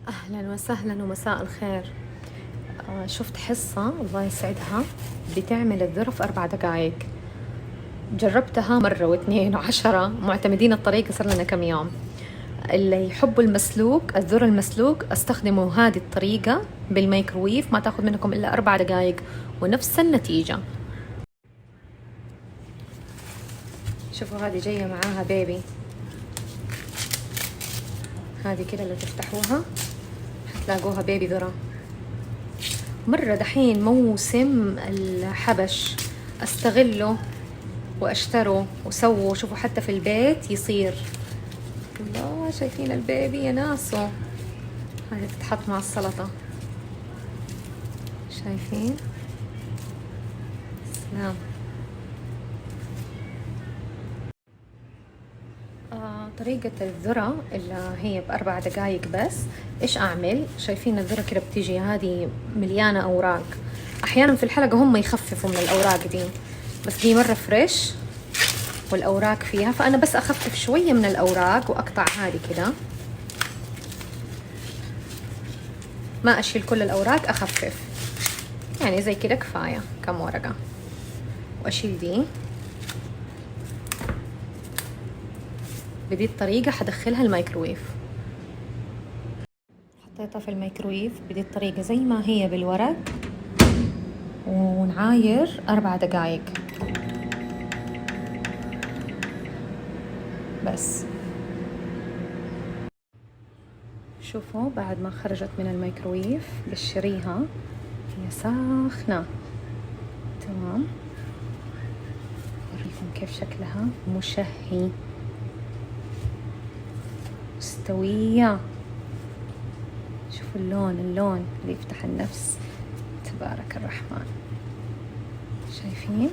أهلا وسهلا ومساء الخير. شفت حصة الله يسعدها بتعمل الذرة في 4 دقايق. جربتها مرة واثنين وعشرة، معتمدين الطريقة صار لنا كم يوم. اللي يحبوا المسلوق، الذرة المسلوق، استخدموا هذه الطريقة بالميكروويف، ما تاخذ منكم إلا 4 دقايق ونفس النتيجة. شوفوا هذه جاية معاها بيبي، هذه كده اللي تفتحوها حتلاقوها بيبي ذرة. مرة دحين موسم الحبش، استغله واشتروا وسووا. شوفوا حتى في البيت يصير. الله، شايفين البيبي يا ناسو؟ هذه تتحط مع السلطة، شايفين؟ سلام. طريقة الذرة اللي هي ب4 دقايق بس. إيش أعمل؟ شايفين الذرة كده بتيجي هذه مليانة أوراق. أحيانا في الحلقة هم يخففوا من الأوراق دي، بس دي مرة فريش والأوراق فيها، فأنا بس أخفف شوية من الأوراق وأقطع هذه كده، ما أشيل كل الأوراق، أخفف يعني زي كده كفاية كم ورقة. وأشيل دي. بدي الطريقة حدخلها الميكروويف. حطيتها في الميكروويف بدي الطريقة زي ما هي بالورق، ونعاير 4 دقايق بس. شوفوا بعد ما خرجت من الميكروويف قشريها، هي ساخنة تمام. أوريكم كيف شكلها، مشهي، مستوية. شوفوا اللون اللي يفتح النفس، تبارك الرحمن. شايفين؟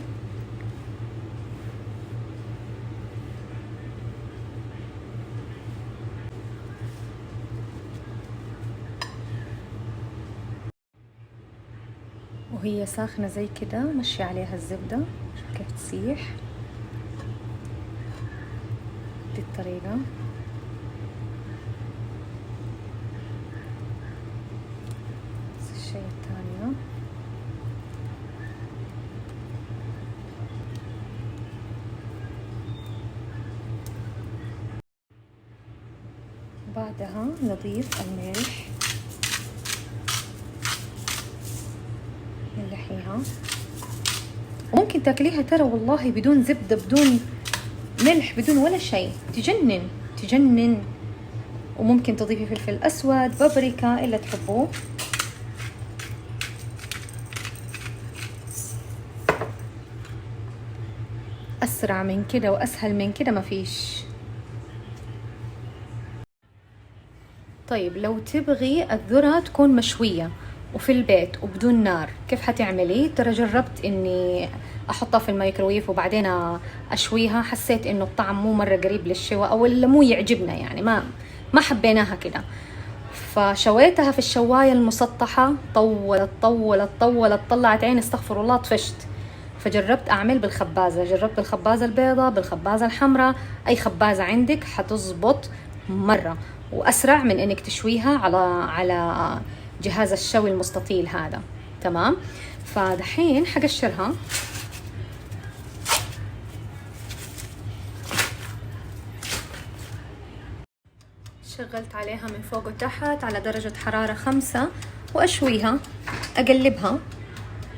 وهي ساخنة زي كده مشي عليها الزبدة، شوف كيف تسيح. دي الطريقة. الشيء الثانية بعدها نضيف الملح، نلحيها. وممكن تاكليها ترى والله بدون زبدة، بدون ملح، بدون ولا شيء، تجنن. وممكن تضيفي فلفل أسود، بابريكا، اللي تحبوه. أسرع من كده وأسهل من كده مفيش. طيب لو تبغي الذرة تكون مشوية وفي البيت وبدون نار، كيف حتعملي؟ ترى جربت إني أحطها في الميكروويف وبعدين أشويها، حسيت إنه الطعم مو مرة قريب للشوى، أو اللي مو يعجبنا يعني، ما حبيناها كده. فشويتها في الشواية المسطحة، طولت، طلعت عيني، استغفر الله، طفشت. فجربت أعمل بالخبازة، جربت بالخبازة البيضاء، بالخبازة الحمراء، أي خبازة عندك حتزبط مرة، وأسرع من إنك تشويها على جهاز الشوي المستطيل هذا. تمام. فدحين حقشرها. شغلت عليها من فوق وتحت على درجة حرارة 5 وأشويها، أقلبها.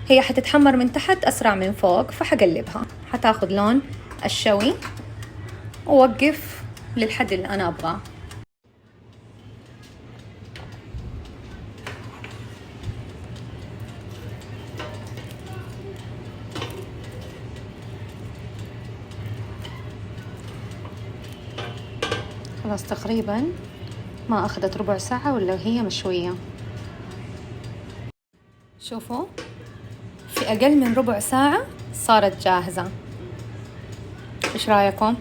هي حتتحمر من تحت أسرع من فوق، فحقلبها حتاخذ لون الشوي، ووقف للحد اللي أنا أبغاه. خلاص تقريبا ما أخذت ربع ساعة ولا هي مشوية. شوفوا في أقل من ربع ساعة صارت جاهزة. إيش رأيكم؟